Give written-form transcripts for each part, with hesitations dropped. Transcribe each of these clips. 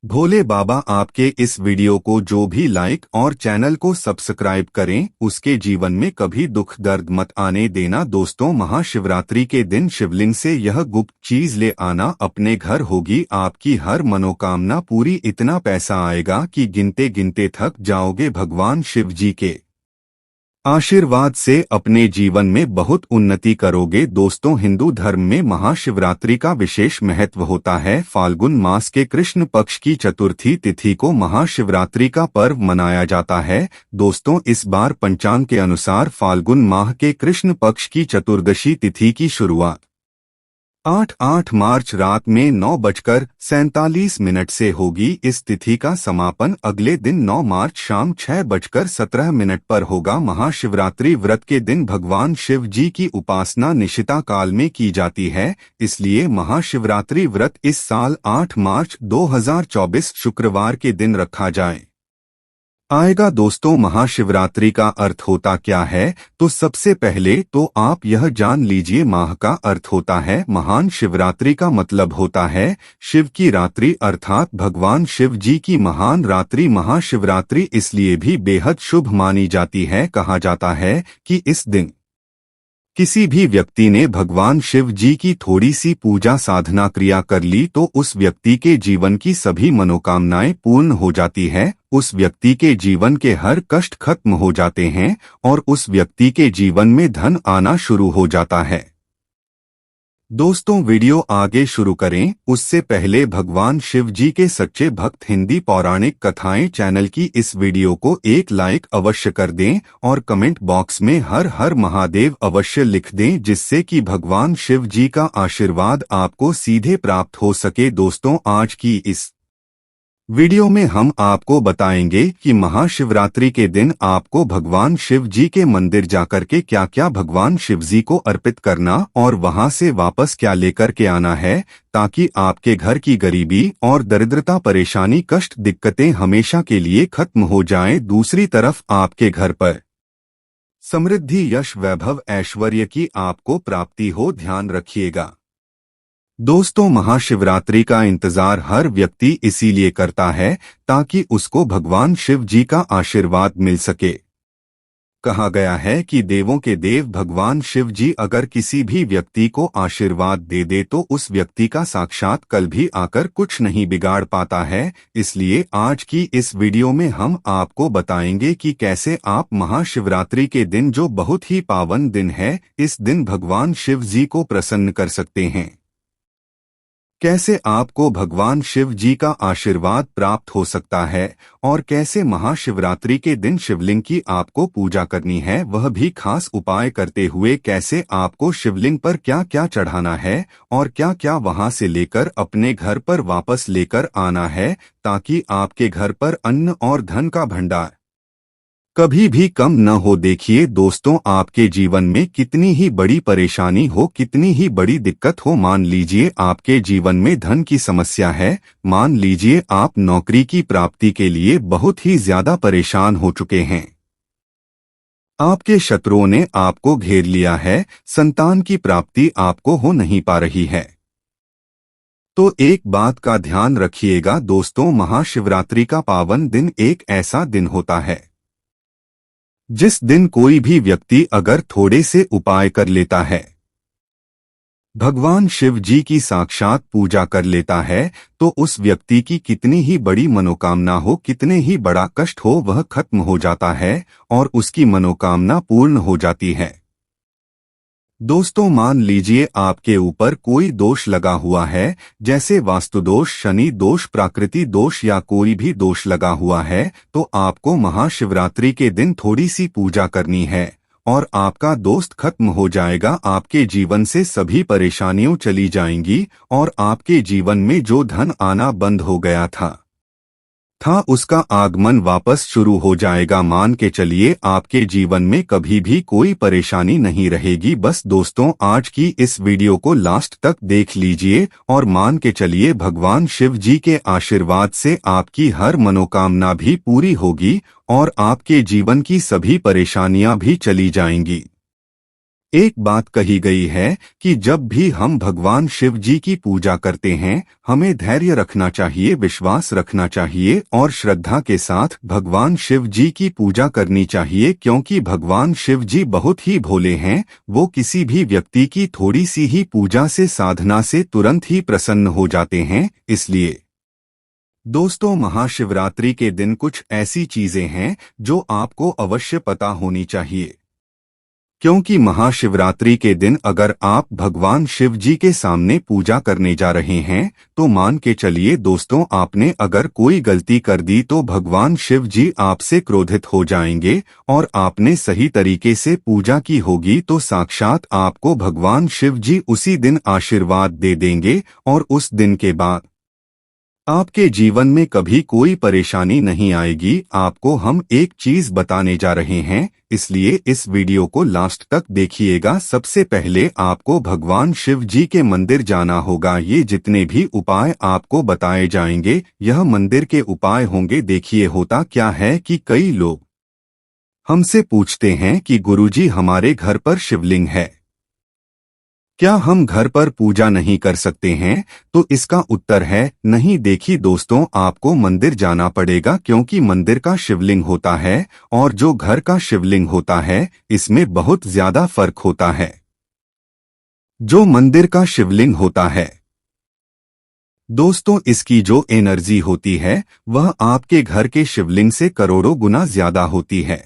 भोले बाबा आपके इस वीडियो को जो भी लाइक और चैनल को सब्सक्राइब करें उसके जीवन में कभी दुख दर्द मत आने देना। दोस्तों, महाशिवरात्रि के दिन शिवलिंग से यह गुप्त चीज ले आना, अपने घर होगी आपकी हर मनोकामना पूरी। इतना पैसा आएगा कि गिनते गिनते थक जाओगे। भगवान शिव जी के आशीर्वाद से अपने जीवन में बहुत उन्नति करोगे। दोस्तों, हिंदू धर्म में महाशिवरात्रि का विशेष महत्व होता है। फाल्गुन मास के कृष्ण पक्ष की चतुर्थी तिथि को महाशिवरात्रि का पर्व मनाया जाता है। दोस्तों, इस बार पंचांग के अनुसार फाल्गुन माह के कृष्ण पक्ष की चतुर्दशी तिथि की शुरुआत 8 मार्च रात में 9:47 से होगी। इस तिथि का समापन अगले दिन 9 मार्च शाम 6:17 पर होगा। महाशिवरात्रि व्रत के दिन भगवान शिव जी की उपासना निशिता काल में की जाती है, इसलिए महाशिवरात्रि व्रत इस साल 8 मार्च 2024 शुक्रवार के दिन रखा जाए आएगा। दोस्तों, महाशिवरात्रि का अर्थ होता क्या है? तो सबसे पहले तो आप यह जान लीजिए, माह का अर्थ होता है महान। शिवरात्रि का मतलब होता है शिव की रात्रि, अर्थात भगवान शिव जी की महान रात्रि। महाशिवरात्रि इसलिए भी बेहद शुभ मानी जाती है। कहा जाता है कि इस दिन किसी भी व्यक्ति ने भगवान शिव जी की थोड़ी सी पूजा साधना क्रिया कर ली तो उस व्यक्ति के जीवन की सभी मनोकामनाएं पूर्ण हो जाती है। उस व्यक्ति के जीवन के हर कष्ट खत्म हो जाते हैं और उस व्यक्ति के जीवन में धन आना शुरू हो जाता है। दोस्तों, वीडियो आगे शुरू करें उससे पहले भगवान शिव जी के सच्चे भक्त हिंदी पौराणिक कथाएं चैनल की इस वीडियो को एक लाइक अवश्य कर दें और कमेंट बॉक्स में हर हर महादेव अवश्य लिख दें, जिससे कि भगवान शिव जी का आशीर्वाद आपको सीधे प्राप्त हो सके। दोस्तों, आज की इस वीडियो में हम आपको बताएंगे कि महाशिवरात्रि के दिन आपको भगवान शिव जी के मंदिर जाकर के क्या क्या भगवान शिव जी को अर्पित करना और वहां से वापस क्या लेकर के आना है, ताकि आपके घर की गरीबी और दरिद्रता, परेशानी, कष्ट, दिक्कतें हमेशा के लिए खत्म हो जाएं। दूसरी तरफ आपके घर पर समृद्धि, यश, वैभव, ऐश्वर्य की आपको प्राप्ति हो। ध्यान रखिएगा। दोस्तों, महाशिवरात्रि का इंतजार हर व्यक्ति इसीलिए करता है ताकि उसको भगवान शिव जी का आशीर्वाद मिल सके। कहा गया है कि देवों के देव भगवान शिव जी अगर किसी भी व्यक्ति को आशीर्वाद दे दे तो उस व्यक्ति का साक्षात कल भी आकर कुछ नहीं बिगाड़ पाता है। इसलिए आज की इस वीडियो में हम आपको बताएंगे कि कैसे आप महाशिवरात्रि के दिन, जो बहुत ही पावन दिन है, इस दिन भगवान शिव जी को प्रसन्न कर सकते हैं। कैसे आपको भगवान शिव जी का आशीर्वाद प्राप्त हो सकता है और कैसे महाशिवरात्रि के दिन शिवलिंग की आपको पूजा करनी है, वह भी खास उपाय करते हुए कैसे आपको शिवलिंग पर क्या क्या चढ़ाना है और क्या क्या वहां से लेकर अपने घर पर वापस लेकर आना है, ताकि आपके घर पर अन्न और धन का भंडार कभी भी कम न हो। देखिए दोस्तों, आपके जीवन में कितनी ही बड़ी परेशानी हो, कितनी ही बड़ी दिक्कत हो, मान लीजिए आपके जीवन में धन की समस्या है, मान लीजिए आप नौकरी की प्राप्ति के लिए बहुत ही ज्यादा परेशान हो चुके हैं, आपके शत्रुओं ने आपको घेर लिया है, संतान की प्राप्ति आपको हो नहीं पा रही है, तो एक बात का ध्यान रखिएगा दोस्तों, महाशिवरात्रि का पावन दिन एक ऐसा दिन होता है जिस दिन कोई भी व्यक्ति अगर थोड़े से उपाय कर लेता है, भगवान शिव जी की साक्षात पूजा कर लेता है, तो उस व्यक्ति की कितनी ही बड़ी मनोकामना हो, कितने ही बड़ा कष्ट हो, वह खत्म हो जाता है और उसकी मनोकामना पूर्ण हो जाती है। दोस्तों, मान लीजिए आपके ऊपर कोई दोष लगा हुआ है, जैसे वास्तु दोष, शनि दोष, प्राकृति दोष या कोई भी दोष लगा हुआ है, तो आपको महाशिवरात्रि के दिन थोड़ी सी पूजा करनी है और आपका दोस्त खत्म हो जाएगा। आपके जीवन से सभी परेशानियां चली जाएंगी और आपके जीवन में जो धन आना बंद हो गया था उसका आगमन वापस शुरू हो जाएगा। मान के चलिए आपके जीवन में कभी भी कोई परेशानी नहीं रहेगी। बस दोस्तों, आज की इस वीडियो को लास्ट तक देख लीजिए और मान के चलिए भगवान शिव जी के आशीर्वाद से आपकी हर मनोकामना भी पूरी होगी और आपके जीवन की सभी परेशानियां भी चली जाएंगी। एक बात कही गई है कि जब भी हम भगवान शिव जी की पूजा करते हैं, हमें धैर्य रखना चाहिए, विश्वास रखना चाहिए और श्रद्धा के साथ भगवान शिव जी की पूजा करनी चाहिए, क्योंकि भगवान शिव जी बहुत ही भोले हैं। वो किसी भी व्यक्ति की थोड़ी सी ही पूजा से, साधना से तुरंत ही प्रसन्न हो जाते हैं। इसलिए दोस्तों, महाशिवरात्रि के दिन कुछ ऐसी चीजें हैं जो आपको अवश्य पता होनी चाहिए, क्योंकि महाशिवरात्रि के दिन अगर आप भगवान शिव जी के सामने पूजा करने जा रहे हैं तो मान के चलिए दोस्तों, आपने अगर कोई गलती कर दी तो भगवान शिव जी आपसे क्रोधित हो जाएंगे, और आपने सही तरीके से पूजा की होगी तो साक्षात आपको भगवान शिव जी उसी दिन आशीर्वाद दे देंगे, और उस दिन के बाद आपके जीवन में कभी कोई परेशानी नहीं आएगी। आपको हम एक चीज बताने जा रहे हैं, इसलिए इस वीडियो को लास्ट तक देखिएगा। सबसे पहले आपको भगवान शिव जी के मंदिर जाना होगा। ये जितने भी उपाय आपको बताए जाएंगे, यह मंदिर के उपाय होंगे। देखिए, होता क्या है कि कई लोग हमसे पूछते हैं कि गुरुजी, हमारे घर पर शिवलिंग है, क्या हम घर पर पूजा नहीं कर सकते हैं? तो इसका उत्तर है नहीं। देखिए दोस्तों, आपको मंदिर जाना पड़ेगा, क्योंकि मंदिर का शिवलिंग होता है और जो घर का शिवलिंग होता है, इसमें बहुत ज्यादा फर्क होता है। जो मंदिर का शिवलिंग होता है दोस्तों, इसकी जो एनर्जी होती है वह आपके घर के शिवलिंग से करोड़ों गुना ज्यादा होती है।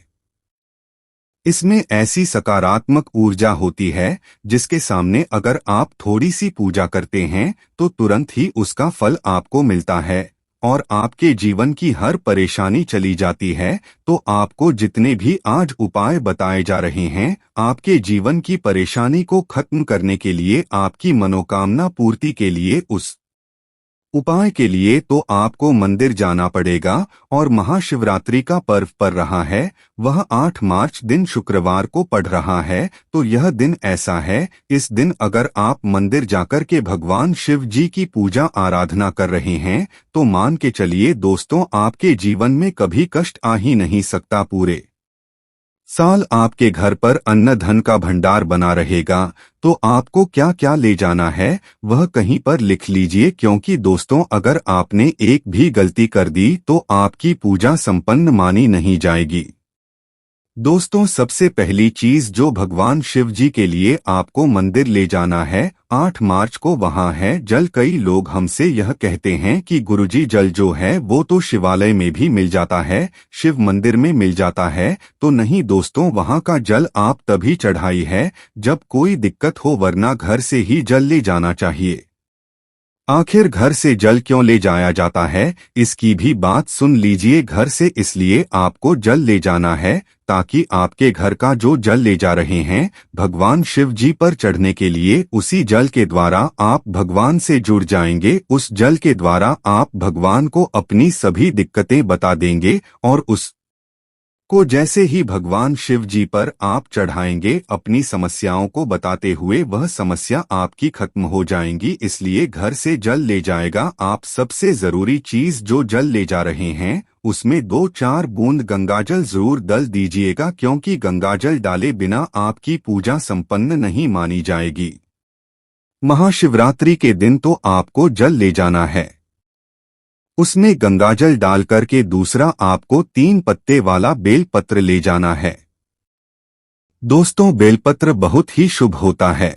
इसमें ऐसी सकारात्मक ऊर्जा होती है जिसके सामने अगर आप थोड़ी सी पूजा करते हैं तो तुरंत ही उसका फल आपको मिलता है और आपके जीवन की हर परेशानी चली जाती है। तो आपको जितने भी आज उपाय बताए जा रहे हैं, आपके जीवन की परेशानी को खत्म करने के लिए, आपकी मनोकामना पूर्ति के लिए, उस उपाय के लिए तो आपको मंदिर जाना पड़ेगा। और महाशिवरात्रि का पर्व पड़ रहा है, वह 8 मार्च दिन शुक्रवार को पड़ रहा है। तो यह दिन ऐसा है, इस दिन अगर आप मंदिर जाकर के भगवान शिव जी की पूजा आराधना कर रहे हैं तो मान के चलिए दोस्तों, आपके जीवन में कभी कष्ट आ ही नहीं सकता। पूरे साल आपके घर पर अन्न धन का भंडार बना रहेगा। तो आपको क्या क्या ले जाना है वह कहीं पर लिख लीजिए, क्योंकि दोस्तों, अगर आपने एक भी गलती कर दी तो आपकी पूजा संपन्न मानी नहीं जाएगी। दोस्तों, सबसे पहली चीज जो भगवान शिव जी के लिए आपको मंदिर ले जाना है, 8 मार्च को वहां है जल। कई लोग हमसे यह कहते हैं कि गुरुजी, जल जो है वो तो शिवालय में भी मिल जाता है, शिव मंदिर में मिल जाता है। तो नहीं दोस्तों, वहां का जल आप तभी चढ़ाई है जब कोई दिक्कत हो, वरना घर से ही जल ले जाना चाहिए। आखिर घर से जल क्यों ले जाया जाता है, इसकी भी बात सुन लीजिए। घर से इसलिए आपको जल ले जाना है ताकि आपके घर का जो जल ले जा रहे हैं भगवान शिव जी पर चढ़ने के लिए, उसी जल के द्वारा आप भगवान से जुड़ जाएंगे। उस जल के द्वारा आप भगवान को अपनी सभी दिक्कतें बता देंगे और उस को जैसे ही भगवान शिव जी पर आप चढ़ाएंगे, अपनी समस्याओं को बताते हुए, वह समस्या आपकी खत्म हो जाएंगी। इसलिए घर से जल ले जाएगा आप। सबसे जरूरी चीज, जो जल ले जा रहे हैं उसमें 2-4 बूंद गंगाजल जरूर डाल दीजिएगा, क्योंकि गंगाजल डाले बिना आपकी पूजा संपन्न नहीं मानी जाएगी। महाशिवरात्रि के दिन तो आपको जल ले जाना है, उसमें गंगाजल डाल करके दूसरा आपको 3 पत्ते वाला बेलपत्र ले जाना है। दोस्तों, बेलपत्र बहुत ही शुभ होता है।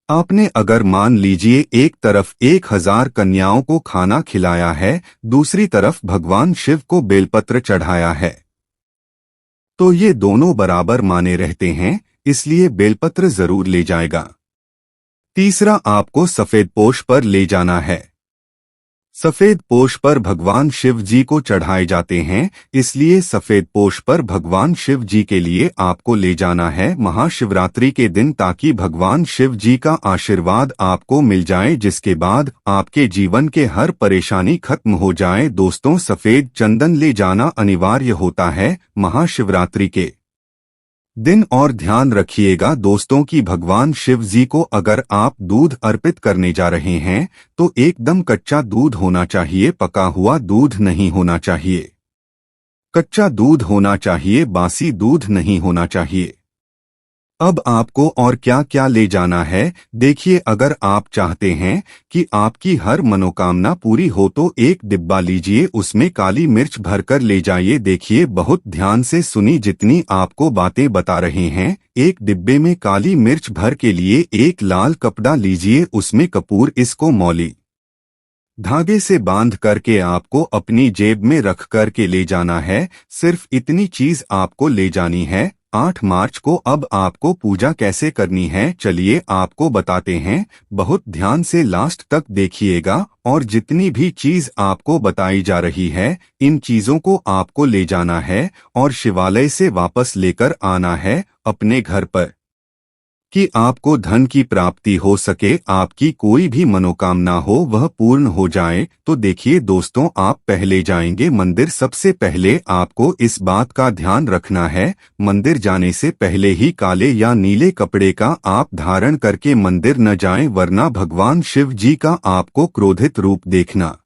आपने अगर मान लीजिए एक तरफ 1000 कन्याओं को खाना खिलाया है, दूसरी तरफ भगवान शिव को बेलपत्र चढ़ाया है, तो ये दोनों बराबर माने रहते हैं, इसलिए बेलपत्र जरूर ले जाएगा। तीसरा, आपको सफेद पोश पर ले जाना है। सफेद पोश पर भगवान शिव जी को चढ़ाए जाते हैं, इसलिए सफेद पोश पर भगवान शिव जी के लिए आपको ले जाना है महाशिवरात्रि के दिन, ताकि भगवान शिव जी का आशीर्वाद आपको मिल जाए, जिसके बाद आपके जीवन के हर परेशानी खत्म हो जाए। दोस्तों, सफेद चंदन ले जाना अनिवार्य होता है महाशिवरात्रि के दिन। और ध्यान रखिएगा दोस्तों कि भगवान शिव जी को अगर आप दूध अर्पित करने जा रहे हैं तो एकदम कच्चा दूध होना चाहिए, पका हुआ दूध नहीं होना चाहिए। कच्चा दूध होना चाहिए, बासी दूध नहीं होना चाहिए। अब आपको और क्या क्या ले जाना है देखिए। अगर आप चाहते हैं कि आपकी हर मनोकामना पूरी हो तो एक डिब्बा लीजिए, उसमें काली मिर्च भरकर ले जाइए। देखिए बहुत ध्यान से सुनी जितनी आपको बातें बता रहे हैं। एक डिब्बे में काली मिर्च भर के लिए एक लाल कपड़ा लीजिए, उसमें कपूर इसको मौली धागे से बांध करके आपको अपनी जेब में रख कर के ले जाना है। सिर्फ इतनी चीज आपको ले जानी है। 8 मार्च को अब आपको पूजा कैसे करनी है चलिए आपको बताते हैं। बहुत ध्यान से लास्ट तक देखिएगा और जितनी भी चीज आपको बताई जा रही है इन चीजों को आपको ले जाना है और शिवालय से वापस लेकर आना है अपने घर पर, कि आपको धन की प्राप्ति हो सके, आपकी कोई भी मनोकामना हो वह पूर्ण हो जाए। तो देखिए दोस्तों, आप पहले जाएंगे मंदिर। सबसे पहले आपको इस बात का ध्यान रखना है, मंदिर जाने से पहले ही काले या नीले कपड़े का आप धारण करके मंदिर न जाएं, वरना भगवान शिव जी का आपको क्रोधित रूप देखना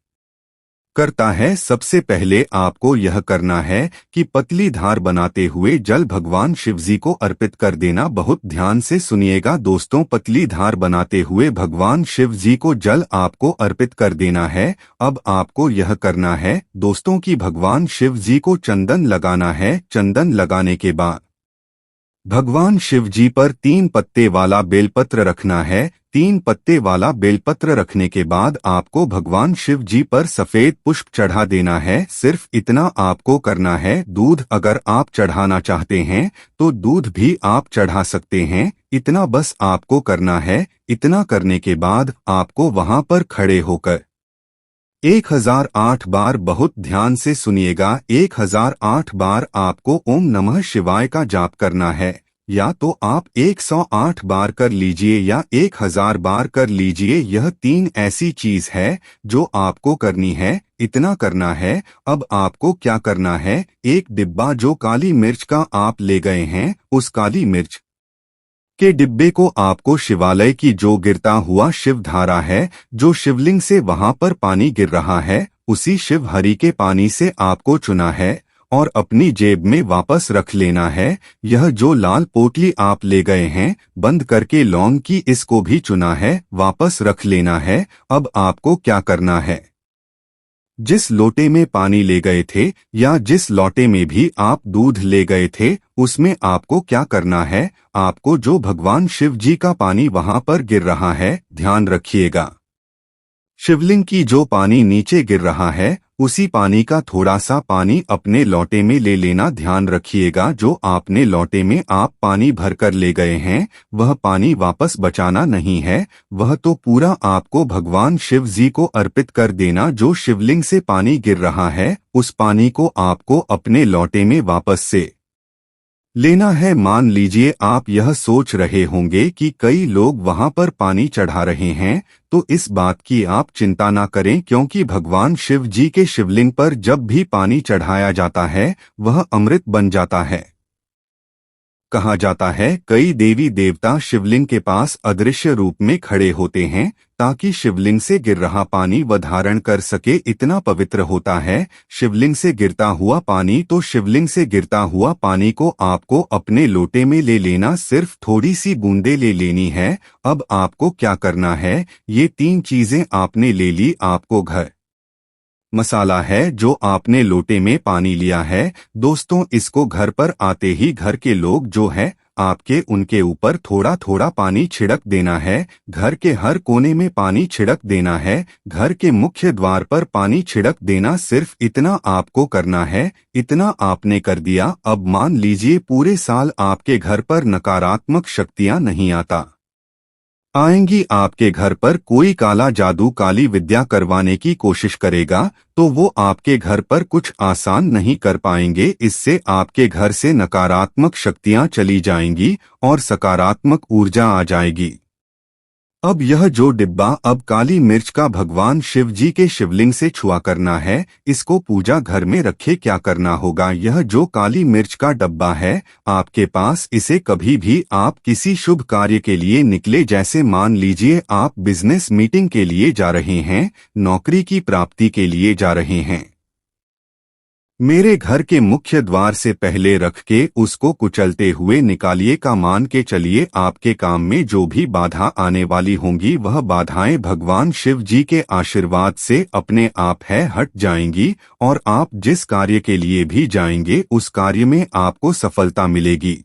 करता है। सबसे पहले आपको यह करना है कि पतली धार बनाते हुए जल भगवान शिवजी को अर्पित कर देना। बहुत ध्यान से सुनिएगा दोस्तों, पतली धार बनाते हुए भगवान शिव जी को जल आपको अर्पित कर देना है। अब आपको यह करना है दोस्तों कि भगवान शिव जी को चंदन लगाना है। चंदन लगाने के बाद भगवान शिव जी पर 3 पत्ते वाला बेलपत्र रखना है। 3 पत्ते वाला बेलपत्र रखने के बाद आपको भगवान शिव जी पर सफेद पुष्प चढ़ा देना है। सिर्फ इतना आपको करना है। दूध अगर आप चढ़ाना चाहते हैं तो दूध भी आप चढ़ा सकते हैं। इतना बस आपको करना है। इतना करने के बाद आपको वहां पर खड़े होकर 1008 बार, बहुत ध्यान से सुनिएगा, 1008 बार आपको ओम नमः शिवाय का जाप करना है। या तो आप 108 बार कर लीजिए या 1000 बार कर लीजिए। यह 3 ऐसी चीज है जो आपको करनी है। इतना करना है। अब आपको क्या करना है, एक डिब्बा जो काली मिर्च का आप ले गए हैं, उस काली मिर्च के डिब्बे को आपको शिवालय की जो गिरता हुआ शिव धारा है, जो शिवलिंग से वहां पर पानी गिर रहा है, उसी शिव हरि के पानी से आपको चुना है और अपनी जेब में वापस रख लेना है। यह जो लाल पोटली आप ले गए हैं बंद करके लौंग की, इसको भी चुना है, वापस रख लेना है। अब आपको क्या करना है, जिस लोटे में पानी ले गए थे या जिस लोटे में भी आप दूध ले गए थे, उसमें आपको क्या करना है, आपको जो भगवान शिव जी का पानी वहां पर गिर रहा है, ध्यान रखिएगा, शिवलिंग की जो पानी नीचे गिर रहा है उसी पानी का थोड़ा सा पानी अपने लोटे में ले लेना। ध्यान रखिएगा, जो आपने लोटे में आप पानी भरकर ले गए हैं वह पानी वापस बचाना नहीं है, वह तो पूरा आपको भगवान शिव जी को अर्पित कर देना। जो शिवलिंग से पानी गिर रहा है उस पानी को आपको अपने लोटे में वापस से लेना है। मान लीजिए आप यह सोच रहे होंगे कि कई लोग वहां पर पानी चढ़ा रहे हैं, तो इस बात की आप चिंता ना करें, क्योंकि भगवान शिव जी के शिवलिंग पर जब भी पानी चढ़ाया जाता है वह अमृत बन जाता है। कहा जाता है कई देवी देवता शिवलिंग के पास अदृश्य रूप में खड़े होते हैं ताकि शिवलिंग से गिर रहा पानी वह धारण कर सके। इतना पवित्र होता है शिवलिंग से गिरता हुआ पानी। तो शिवलिंग से गिरता हुआ पानी को आपको अपने लोटे में ले लेना, सिर्फ थोड़ी सी बूंदे ले लेनी है। अब आपको क्या करना है, ये 3 चीजें आपने ले ली। आपको घर मसाला है जो आपने लोटे में पानी लिया है दोस्तों, इसको घर पर आते ही घर के लोग जो है आपके, उनके ऊपर थोड़ा थोड़ा पानी छिड़क देना है। घर के हर कोने में पानी छिड़क देना है, घर के मुख्य द्वार पर पानी छिड़क देना। सिर्फ इतना आपको करना है। इतना आपने कर दिया। अब मान लीजिए पूरे साल आपके घर पर नकारात्मक शक्तियां नहीं आएंगी, आपके घर पर कोई काला जादू काली विद्या करवाने की कोशिश करेगा तो वो आपके घर पर कुछ आसान नहीं कर पाएंगे। इससे आपके घर से नकारात्मक शक्तियां चली जाएंगी और सकारात्मक ऊर्जा आ जाएगी। अब यह जो डिब्बा अब काली मिर्च का भगवान शिव जी के शिवलिंग से छुआ करना है, इसको पूजा घर में रखे। क्या करना होगा, यह जो काली मिर्च का डब्बा है आपके पास, इसे कभी भी आप किसी शुभ कार्य के लिए निकले, जैसे मान लीजिए आप बिजनेस मीटिंग के लिए जा रहे हैं, नौकरी की प्राप्ति के लिए जा रहे हैं, मेरे घर के मुख्य द्वार से पहले रख के उसको कुचलते हुए निकालिए का मान के चलिए आपके काम में जो भी बाधा आने वाली होंगी वह बाधाएं भगवान शिव जी के आशीर्वाद से अपने आप है हट जाएंगी और आप जिस कार्य के लिए भी जाएंगे उस कार्य में आपको सफलता मिलेगी।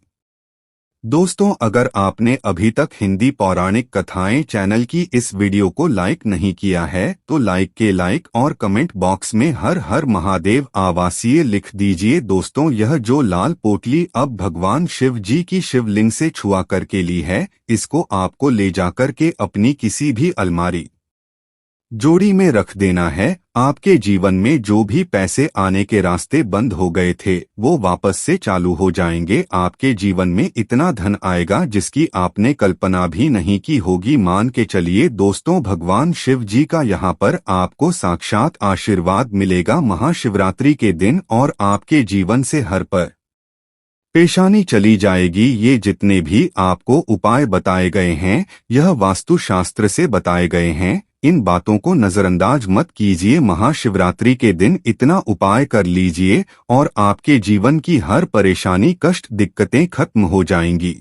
दोस्तों, अगर आपने अभी तक हिंदी पौराणिक कथाएं चैनल की इस वीडियो को लाइक नहीं किया है तो लाइक और कमेंट बॉक्स में हर हर महादेव आवासीय लिख दीजिए। दोस्तों, यह जो लाल पोटली अब भगवान शिव जी की शिवलिंग से छुआ करके ली है, इसको आपको ले जाकर के अपनी किसी भी अलमारी जोड़ी में रख देना है। आपके जीवन में जो भी पैसे आने के रास्ते बंद हो गए थे वो वापस से चालू हो जाएंगे। आपके जीवन में इतना धन आएगा जिसकी आपने कल्पना भी नहीं की होगी। मान के चलिए दोस्तों, भगवान शिव जी का यहाँ पर आपको साक्षात आशीर्वाद मिलेगा महाशिवरात्रि के दिन और आपके जीवन से हर परेशानी चली जाएगी। ये जितने भी आपको उपाय बताए गए हैं यह वास्तुशास्त्र से बताए गए हैं, इन बातों को नजरअंदाज मत कीजिए। महाशिवरात्रि के दिन इतना उपाय कर लीजिए और आपके जीवन की हर परेशानी कष्ट दिक्कतें खत्म हो जाएंगी।